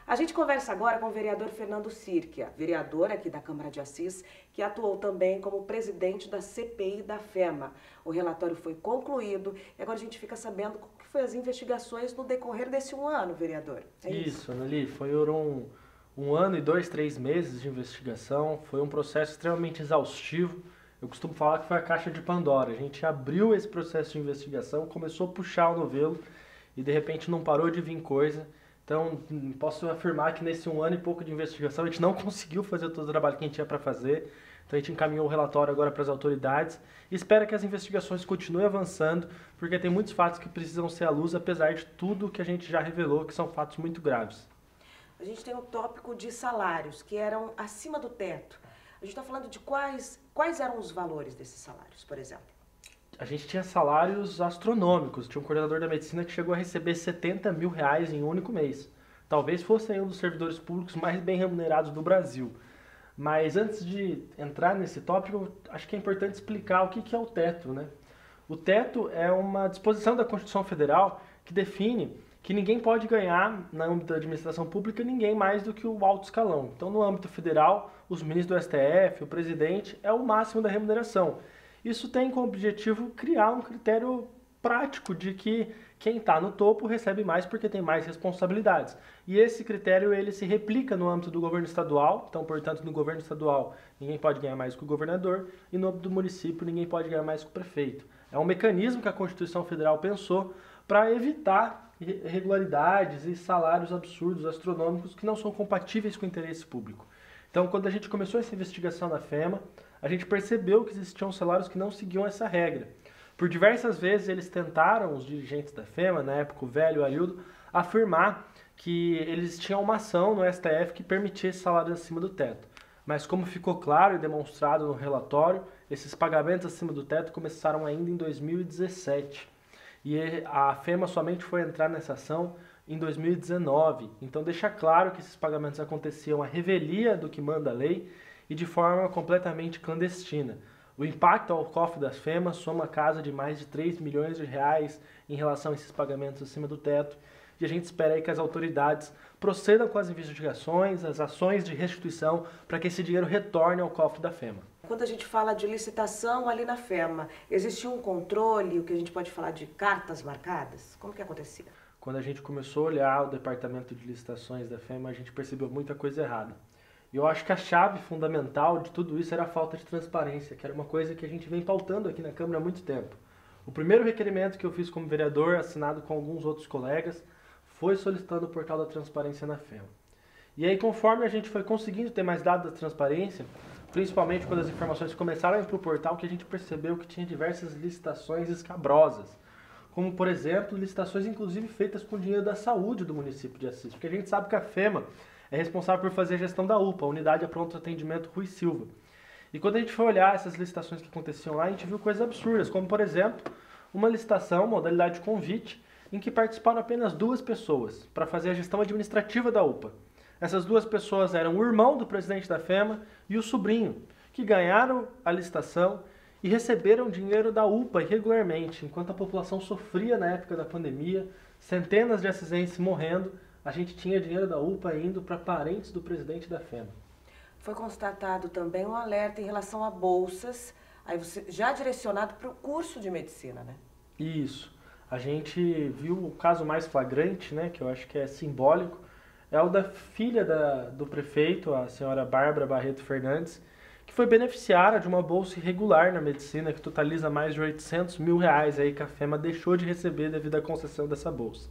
A gente conversa agora com o vereador Fernando Sirchia, vereador aqui da Câmara de Assis, que atuou também como presidente da CPI da FEMA. O relatório foi concluído e agora a gente fica sabendo como que foi as investigações no decorrer desse um ano, vereador. É isso, Anneli, foram um ano e 2, 3 meses de investigação, foi um processo extremamente exaustivo. Eu costumo falar que foi a caixa de Pandora. A gente abriu esse processo de investigação, começou a puxar o novelo e de repente não parou de vir coisa. Então, posso afirmar que nesse um ano e pouco de investigação a gente não conseguiu fazer todo o trabalho que a gente tinha para fazer. Então a gente encaminhou o relatório agora para as autoridades e espera que as investigações continuem avançando, porque tem muitos fatos que precisam ser à luz, apesar de tudo que a gente já revelou, que são fatos muito graves. A gente tem um tópico de salários que eram acima do teto. A gente está falando de quais eram os valores desses salários, por exemplo? A gente tinha salários astronômicos. Tinha um coordenador da medicina que chegou a receber R$70 mil em um único mês. Talvez fosse um dos servidores públicos mais bem remunerados do Brasil. Mas antes de entrar nesse tópico, acho que é importante explicar o que é o teto, né? O teto é uma disposição da Constituição Federal que define que ninguém pode ganhar, no âmbito da administração pública, ninguém mais do que o alto escalão. Então, no âmbito federal, os ministros do STF, o presidente, é o máximo da remuneração. Isso tem como objetivo criar um critério prático de que quem está no topo recebe mais porque tem mais responsabilidades. E esse critério ele se replica no âmbito do governo estadual, então, portanto, no governo estadual ninguém pode ganhar mais que o governador e no âmbito do município ninguém pode ganhar mais que o prefeito. É um mecanismo que a Constituição Federal pensou para evitar irregularidades e salários absurdos, astronômicos, que não são compatíveis com o interesse público. Então, quando a gente começou essa investigação na FEMA, a gente percebeu que existiam salários que não seguiam essa regra. Por diversas vezes eles tentaram, os dirigentes da FEMA, na época o Velho e o Arildo, afirmar que eles tinham uma ação no STF que permitia esse salário acima do teto. Mas como ficou claro e demonstrado no relatório, esses pagamentos acima do teto começaram ainda em 2017. E a FEMA somente foi entrar nessa ação em 2019. Então deixa claro que esses pagamentos aconteciam à revelia do que manda a lei e de forma completamente clandestina. O impacto ao cofre das FEMA soma a casa de mais de 3 milhões de reais em relação a esses pagamentos acima do teto. E a gente espera aí que as autoridades procedam com as investigações, as ações de restituição, para que esse dinheiro retorne ao cofre da FEMA. Quando a gente fala de licitação ali na FEMA, existia um controle, o que a gente pode falar de cartas marcadas? Como que acontecia? Quando a gente começou a olhar o departamento de licitações da FEMA, a gente percebeu muita coisa errada. E eu acho que a chave fundamental de tudo isso era a falta de transparência, que era uma coisa que a gente vem pautando aqui na Câmara há muito tempo. O primeiro requerimento que eu fiz como vereador, assinado com alguns outros colegas, foi solicitando o portal da transparência na FEMA. E aí, conforme a gente foi conseguindo ter mais dados da transparência, principalmente quando as informações começaram a ir para o portal, que a gente percebeu que tinha diversas licitações escabrosas. Como, por exemplo, licitações inclusive feitas com dinheiro da saúde do município de Assis. Porque a gente sabe que a FEMA é responsável por fazer a gestão da UPA, a Unidade de Pronto Atendimento Rui Silva. E quando a gente foi olhar essas licitações que aconteciam lá, a gente viu coisas absurdas, como, por exemplo, uma licitação, modalidade de convite, em que participaram apenas 2 pessoas para fazer a gestão administrativa da UPA. Essas 2 pessoas eram o irmão do presidente da FEMA e o sobrinho, que ganharam a licitação e receberam dinheiro da UPA irregularmente, enquanto a população sofria na época da pandemia, centenas de assisenses morrendo, a gente tinha dinheiro da UPA indo para parentes do presidente da FEMA. Foi constatado também um alerta em relação a bolsas, aí você já direcionado para o curso de medicina, né? Isso. A gente viu o caso mais flagrante, né, que eu acho que é simbólico, é o da filha do prefeito, a senhora Bárbara Barreto Fernandes, que foi beneficiária de uma bolsa irregular na medicina que totaliza mais de R$800 mil aí que a FEMA deixou de receber devido à concessão dessa bolsa.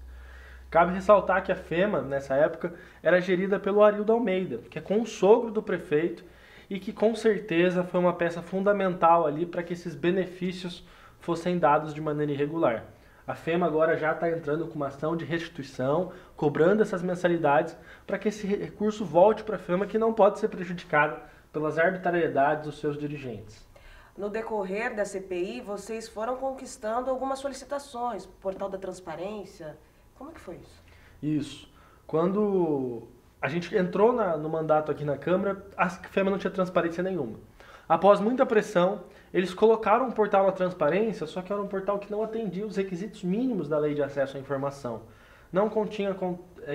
Cabe ressaltar que a FEMA, nessa época, era gerida pelo Arildo Almeida, que é consogro do prefeito e que com certeza foi uma peça fundamental ali para que esses benefícios fossem dados de maneira irregular. A FEMA agora já está entrando com uma ação de restituição, cobrando essas mensalidades para que esse recurso volte para a FEMA, que não pode ser prejudicada pelas arbitrariedades dos seus dirigentes. No decorrer da CPI, vocês foram conquistando algumas solicitações, portal da transparência. Como é que foi isso? Isso. Quando a gente entrou no mandato aqui na Câmara, a FEMA não tinha transparência nenhuma. Após muita pressão, eles colocaram um portal na transparência, só que era um portal que não atendia os requisitos mínimos da Lei de Acesso à Informação. não continha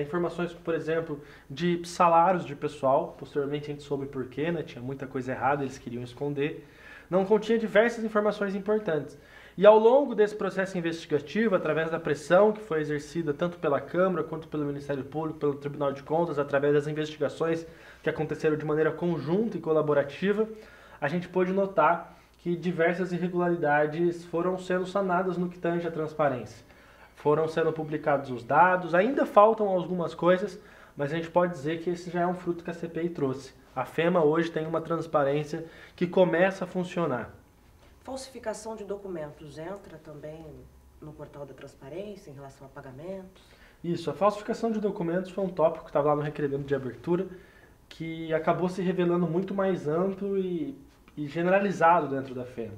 informações, por exemplo, de salários de pessoal, posteriormente a gente soube por quê, né? Tinha muita coisa errada, eles queriam esconder, não continha diversas informações importantes. E ao longo desse processo investigativo, através da pressão que foi exercida tanto pela Câmara quanto pelo Ministério Público, pelo Tribunal de Contas, através das investigações que aconteceram de maneira conjunta e colaborativa, a gente pôde notar que diversas irregularidades foram sendo sanadas no que tange à transparência. Foram sendo publicados os dados, ainda faltam algumas coisas, mas a gente pode dizer que esse já é um fruto que a CPI trouxe. A FEMA hoje tem uma transparência que começa a funcionar. Falsificação de documentos entra também no portal da transparência em relação a pagamentos? Isso, a falsificação de documentos foi um tópico que estava lá no requerimento de abertura, que acabou se revelando muito mais amplo e generalizado dentro da FEMA.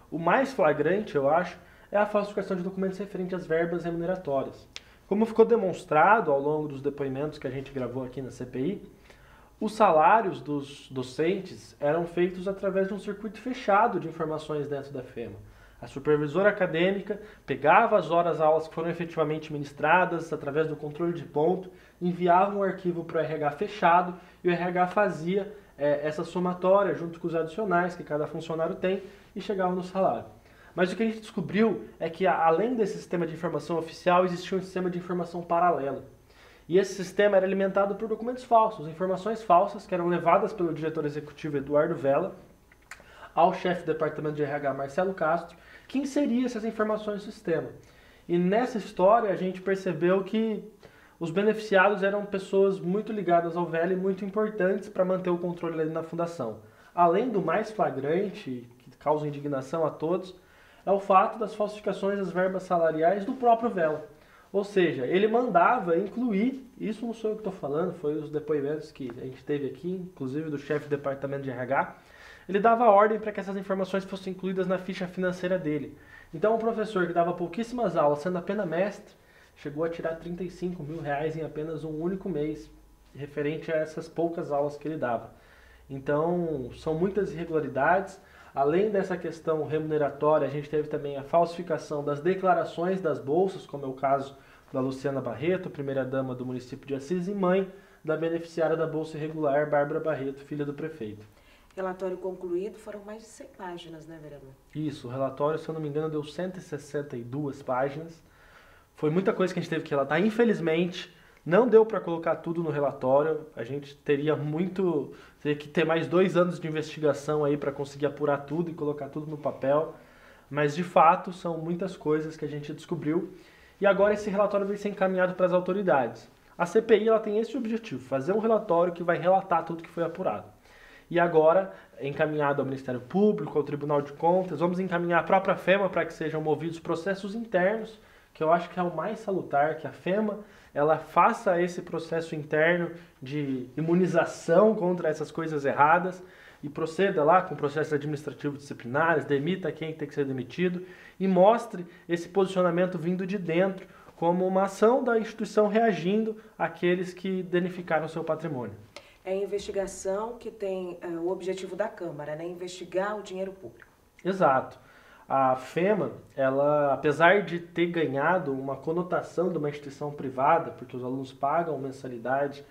O mais flagrante, eu acho, é a falsificação de documentos referente às verbas remuneratórias. Como ficou demonstrado ao longo dos depoimentos que a gente gravou aqui na CPI, os salários dos docentes eram feitos através de um circuito fechado de informações dentro da FEMA. A supervisora acadêmica pegava as horas-aulas que foram efetivamente ministradas através do controle de ponto, enviava um arquivo para o RH fechado e o RH fazia essa somatória junto com os adicionais que cada funcionário tem e chegava no salário. Mas o que a gente descobriu é que, além desse sistema de informação oficial, existia um sistema de informação paralelo. E esse sistema era alimentado por documentos falsos, informações falsas que eram levadas pelo diretor executivo Eduardo Vella ao chefe do departamento de RH Marcelo Castro, que inseria essas informações no sistema. E nessa história a gente percebeu que os beneficiados eram pessoas muito ligadas ao Vella e muito importantes para manter o controle ali na fundação. Além do mais flagrante, que causa indignação a todos, é o fato das falsificações das verbas salariais do próprio Vella. Ou seja, ele mandava incluir, isso não sou eu que estou falando, foi os depoimentos que a gente teve aqui, inclusive do chefe do departamento de RH, ele dava ordem para que essas informações fossem incluídas na ficha financeira dele. Então, um professor que dava pouquíssimas aulas, sendo apenas mestre, chegou a tirar R$35 mil em apenas um único mês, referente a essas poucas aulas que ele dava. Então, são muitas irregularidades. Além dessa questão remuneratória, a gente teve também a falsificação das declarações das bolsas, como é o caso da Luciana Barreto, primeira-dama do município de Assis e mãe da beneficiária da Bolsa Irregular, Bárbara Barreto, filha do prefeito. Relatório concluído, foram mais de 100 páginas, né, vereador? Isso, o relatório, se eu não me engano, deu 162 páginas. Foi muita coisa que a gente teve que relatar. Infelizmente, não deu para colocar tudo no relatório. A gente teria que ter mais 2 anos de investigação aí para conseguir apurar tudo e colocar tudo no papel. Mas, de fato, são muitas coisas que a gente descobriu. E agora esse relatório vai ser encaminhado para as autoridades. A CPI ela tem esse objetivo, fazer um relatório que vai relatar tudo que foi apurado. E agora, encaminhado ao Ministério Público, ao Tribunal de Contas, vamos encaminhar a própria FEMA para que sejam movidos processos internos, que eu acho que é o mais salutar, que a FEMA ela faça esse processo interno de imunização contra essas coisas erradas e proceda lá com processos administrativos disciplinares, demita quem tem que ser demitido e mostre esse posicionamento vindo de dentro como uma ação da instituição reagindo àqueles que danificaram seu patrimônio. É a investigação que tem o objetivo da Câmara, né? Investigar o dinheiro público. Exato. A FEMA, ela, apesar de ter ganhado uma conotação de uma instituição privada, porque os alunos pagam mensalidade,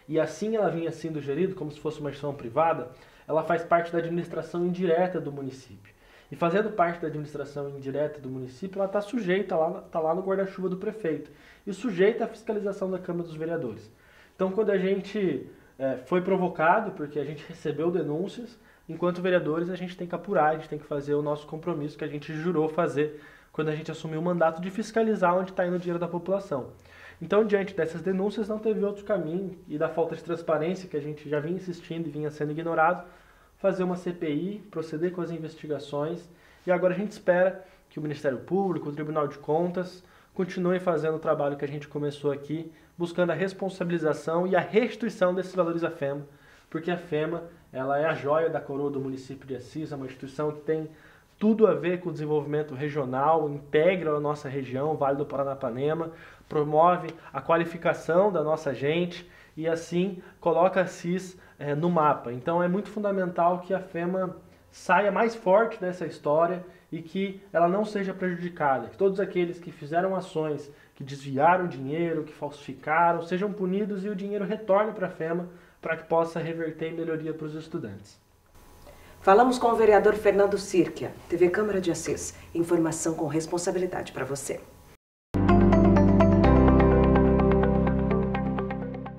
e assim ela vinha sendo gerida como se fosse uma instituição privada, ela faz parte da administração indireta do município. E fazendo parte da administração indireta do município, ela está sujeita, está lá no guarda-chuva do prefeito, e sujeita à fiscalização da Câmara dos Vereadores. Então, quando a gente foi provocado, porque a gente recebeu denúncias, enquanto vereadores a gente tem que apurar, a gente tem que fazer o nosso compromisso que a gente jurou fazer quando a gente assumiu o mandato de fiscalizar onde está indo o dinheiro da população. Então, diante dessas denúncias, não teve outro caminho e da falta de transparência que a gente já vinha insistindo e vinha sendo ignorado, fazer uma CPI, proceder com as investigações e agora a gente espera que o Ministério Público, o Tribunal de Contas continuem fazendo o trabalho que a gente começou aqui, buscando a responsabilização e a restituição desses valores à FEMA, porque a FEMA ela é a joia da coroa do município de Assis, é uma instituição que tem tudo a ver com o desenvolvimento regional, integra a nossa região, o Vale do Paranapanema, promove a qualificação da nossa gente e assim coloca Assis no mapa. Então é muito fundamental que a FEMA saia mais forte dessa história e que ela não seja prejudicada, que todos aqueles que fizeram ações, que desviaram dinheiro, que falsificaram, sejam punidos e o dinheiro retorne para a FEMA para que possa reverter em melhoria para os estudantes. Falamos com o vereador Fernando Sirkia, TV Câmara de Assis. Informação com responsabilidade para você.